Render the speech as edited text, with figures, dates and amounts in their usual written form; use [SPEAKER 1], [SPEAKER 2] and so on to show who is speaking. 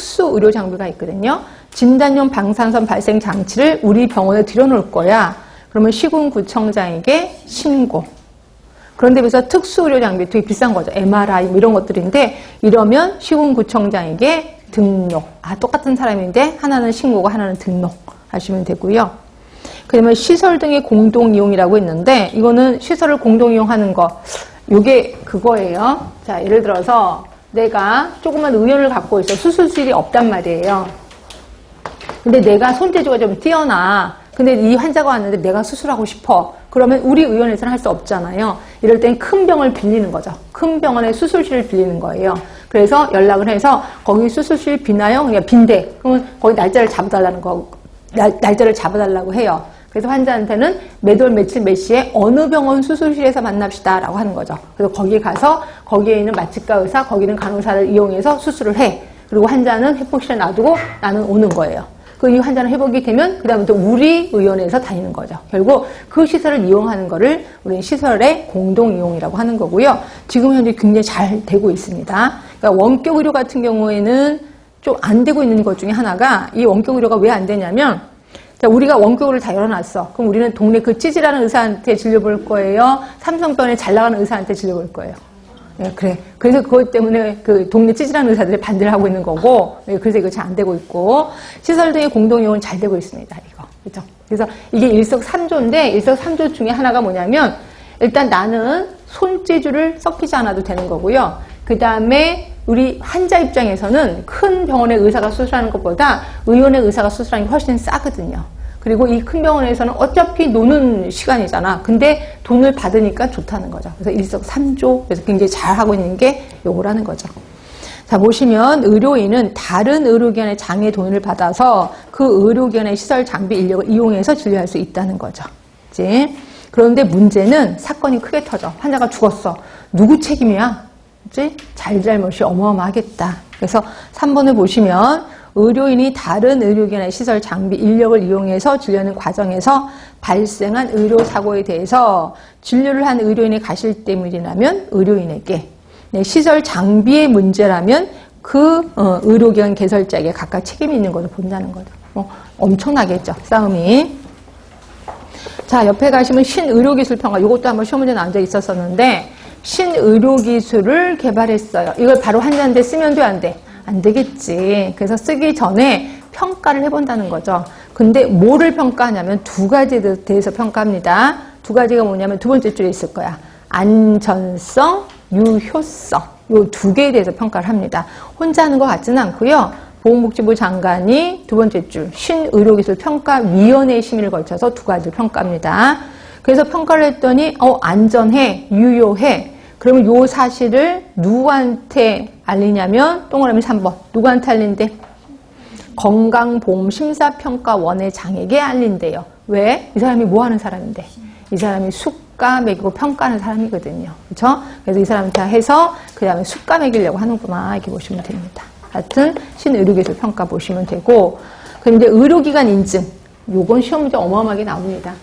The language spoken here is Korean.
[SPEAKER 1] 특수 의료 장비가 있거든요. 진단용 방사선 발생 장치를 우리 병원에 들여놓을 거야. 그러면 시군구청장에게 신고. 그런데 그래서 특수 의료 장비 되게 비싼 거죠. MRI 뭐 이런 것들인데 이러면 시군구청장에게 등록. 똑같은 사람인데 하나는 신고고 하나는 등록 하시면 되고요. 그러면 시설 등의 공동 이용이라고 했는데 이거는 시설을 공동 이용하는 거. 요게 그거예요. 자, 예를 들어서 내가 조그만 의원을 갖고 있어. 수술실이 없단 말이에요. 근데 내가 손재주가 좀 뛰어나. 근데 이 환자가 왔는데 내가 수술하고 싶어. 그러면 우리 의원에서는 할 수 없잖아요. 이럴 땐 큰 병을 빌리는 거죠. 큰 병원의 수술실을 빌리는 거예요. 그래서 연락을 해서 거기 수술실 비나요? 그냥 빈대. 그러면 거기 날짜를 잡아달라는 거, 날짜를 잡아달라고 해요. 그래서 환자한테는 매월 며칠 몇 시에 어느 병원 수술실에서 만납시다 라고 하는 거죠. 그래서 거기 가서 거기에 있는 마취과 의사, 거기 있는 간호사를 이용해서 수술을 해. 그리고 환자는 회복실에 놔두고 나는 오는 거예요. 이 환자는 회복이 되면 그 다음부터 우리 의원에서 다니는 거죠. 결국 그 시설을 이용하는 거를 우리는 시설의 공동 이용이라고 하는 거고요. 지금 현재 굉장히 잘 되고 있습니다. 그러니까 원격 의료 같은 경우에는 좀 안 되고 있는 것 중에 하나가 이 원격 의료가 왜 안 되냐면 자, 우리가 원격을 다 열어놨어. 그럼 우리는 동네 그 찌질하는 의사한테 진료볼 거예요. 삼성병원에 잘 나가는 의사한테 진료볼 거예요. 네, 그래. 그래서 그것 때문에 그 동네 찌질하는 의사들이 반대를 하고 있는 거고, 네, 그래서 이거 잘 안 되고 있고, 시설 등의 공동이용은 잘 되고 있습니다. 이거. 그죠? 그래서 이게 일석삼조인데, 일석삼조 중에 하나가 뭐냐면, 일단 나는 손재주를 썩히지 않아도 되는 거고요. 그 다음에 우리 환자 입장에서는 큰 병원의 의사가 수술하는 것보다 의원의 의사가 수술하는 게 훨씬 싸거든요. 그리고 이 큰 병원에서는 어차피 노는 시간이잖아. 근데 돈을 받으니까 좋다는 거죠. 그래서 일석삼조. 그래서 굉장히 잘하고 있는 게 요거라는 거죠. 자, 보시면 의료인은 다른 의료기관의 장애 돈을 받아서 그 의료기관의 시설 장비 인력을 이용해서 진료할 수 있다는 거죠. 그치? 그런데 문제는 사건이 크게 터져. 환자가 죽었어. 누구 책임이야? 그치? 잘잘못이 어마어마하겠다. 그래서 3번을 보시면 의료인이 다른 의료기관의 시설 장비 인력을 이용해서 진료하는 과정에서 발생한 의료사고에 대해서 진료를 한 의료인이 가실 때문이라면 의료인에게, 네, 시설 장비의 문제라면 그 의료기관 개설자에게 각각 책임이 있는 것을 본다는 거죠. 엄청나겠죠, 싸움이. 자, 옆에 가시면 신의료기술평가, 이것도 한번 시험 문제 나온 적 있었었는데 신의료기술을 개발했어요. 이걸 바로 환자한테 쓰면 돼, 안 돼? 안 되겠지. 그래서 쓰기 전에 평가를 해본다는 거죠. 근데 뭐를 평가하냐면 두 가지에 대해서 평가합니다. 두 가지가 뭐냐면 두 번째 줄에 있을 거야. 안전성, 유효성. 이 두 개에 대해서 평가를 합니다. 혼자 하는 것 같지는 않고요. 보건복지부 장관이 두 번째 줄 신의료기술평가위원회의 심의를 거쳐서 두 가지를 평가합니다. 그래서 평가를 했더니 안전해, 유효해. 그러면 요 사실을 누구한테 알리냐면 동그라미 3번. 누구한테 알린대? 건강보험심사평가원의 장에게 알린대요. 왜? 이 사람이 뭐 하는 사람인데? 이 사람이 수가 매기고 평가하는 사람이거든요. 그렇죠? 그래서 이 사람한테 해서 그 다음에 수가 매기려고 하는구나. 이렇게 보시면 됩니다. 하여튼 신의료기술 평가 보시면 되고, 그런데 의료기관 인증. 요건 시험 문제 어마어마하게 나옵니다.